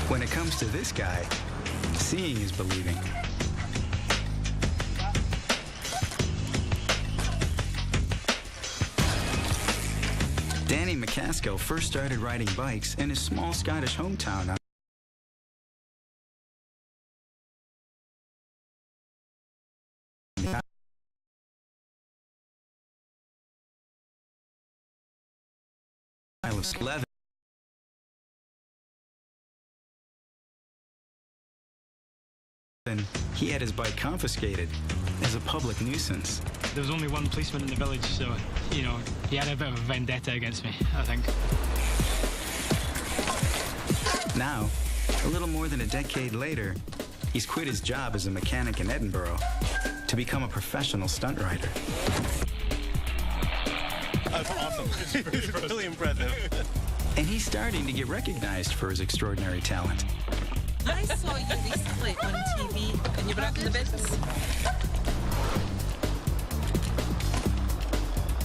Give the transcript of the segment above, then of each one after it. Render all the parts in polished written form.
When it comes to this guy, seeing is believing. Danny McCaskill first started riding bikes in his small Scottish hometown on Isle of Skye. He had his bike confiscated as a public nuisance. There was only one policeman in the village, so, you know, he had a bit of a vendetta against me, I think. Now, a little more than a decade later, he's quit his job as a mechanic in Edinburgh to become a professional stunt rider. That's awesome. It's really impressive. And he's starting to get recognized for his extraordinary talent. I saw you recently on TV and you were up in the bins.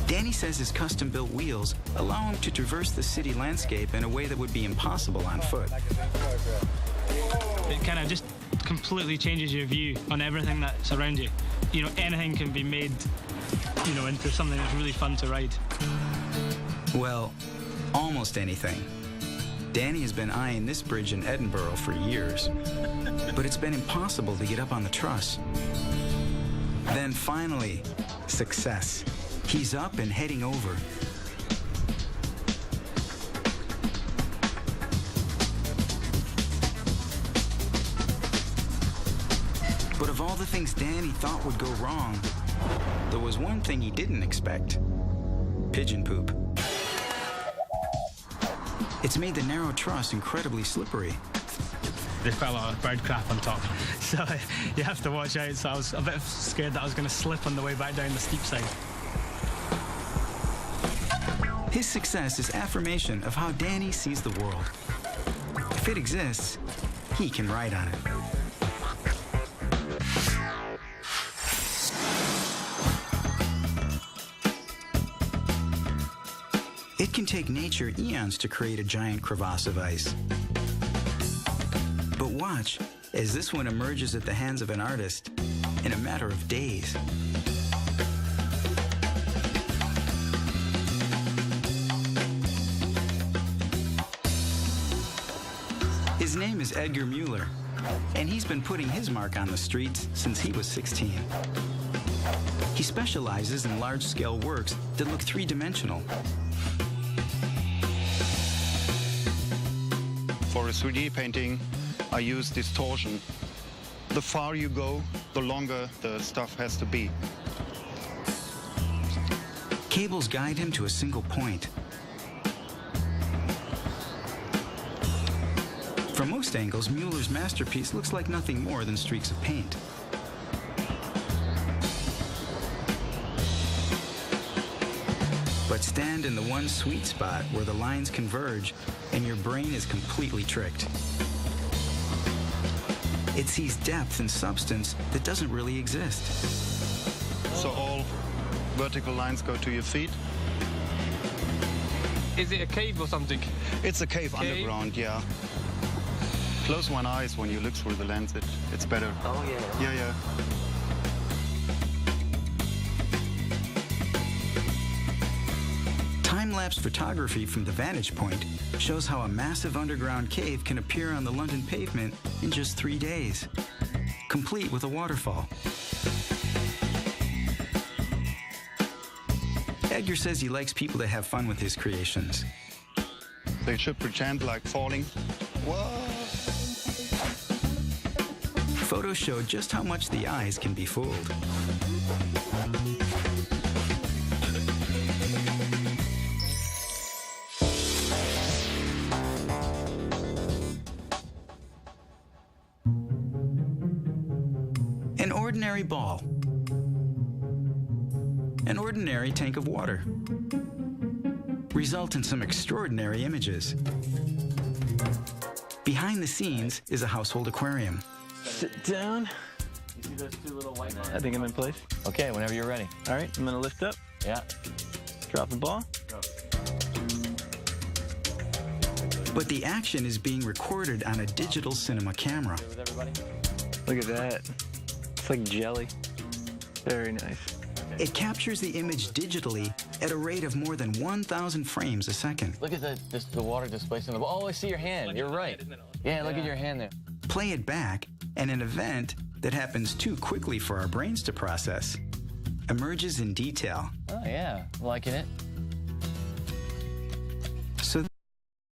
Danny says his custom-built wheels allow him to traverse the city landscape in a way that would be impossible on foot. It kind of just completely changes your view on everything that's around you. You know, anything can be made, you know, into something that's really fun to ride. Well, almost anything. Danny has been eyeing this bridge in Edinburgh for years, but it's been impossible to get up on the truss. Then finally, success. He's up and heading over. But of all the things Danny thought would go wrong, there was one thing he didn't expect: pigeon poop. It's made the narrow truss incredibly slippery. There's quite a lot of bird crap on top, so you have to watch out. So I was a bit scared that I was going to slip on the way back down the steep side. His success is affirmation of how Danny sees the world. If it exists, he can ride on it. It can take nature eons to create a giant crevasse of ice. But watch as this one emerges at the hands of an artist in a matter of days. His name is Edgar Mueller, and he's been putting his mark on the streets since he was 16. He specializes in large-scale works that look three-dimensional. For a 3D painting, I use distortion. The far you go, the longer the stuff has to be. Cables guide him to a single point. From most angles, Mueller's masterpiece looks like nothing more than streaks of paint. But stand in the one sweet spot where the lines converge and your brain is completely tricked. It sees depth and substance that doesn't really exist. So all vertical lines go to your feet. Is it a cave or something? It's a cave underground, yeah. Close one eyes when you look through the lens, it's better. Oh, yeah. Yeah, yeah. Time-lapse photography from the vantage point shows how a massive underground cave can appear on the London pavement in just 3 days, complete with a waterfall. Edgar says he likes people to have fun with his creations. They should pretend like falling. Whoa! Photos show just how much the eyes can be fooled. An ordinary ball. An ordinary tank of water. Result in some extraordinary images. Behind the scenes is a household aquarium. Sit down. You see those two little white lines? I think I'm in place. Okay, whenever you're ready. All right, I'm gonna lift up, Yeah. drop the ball. Go. But the action is being recorded on a digital cinema camera. With everybody? Look at that. It's like jelly. Very nice. It captures the image digitally at a rate of more than 1,000 frames a second. Look at the water displacing the ball. Oh, I see your hand. You're right. Yeah, look at your hand there. Play it back, and an event that happens too quickly for our brains to process emerges in detail. Oh, yeah. Liking it.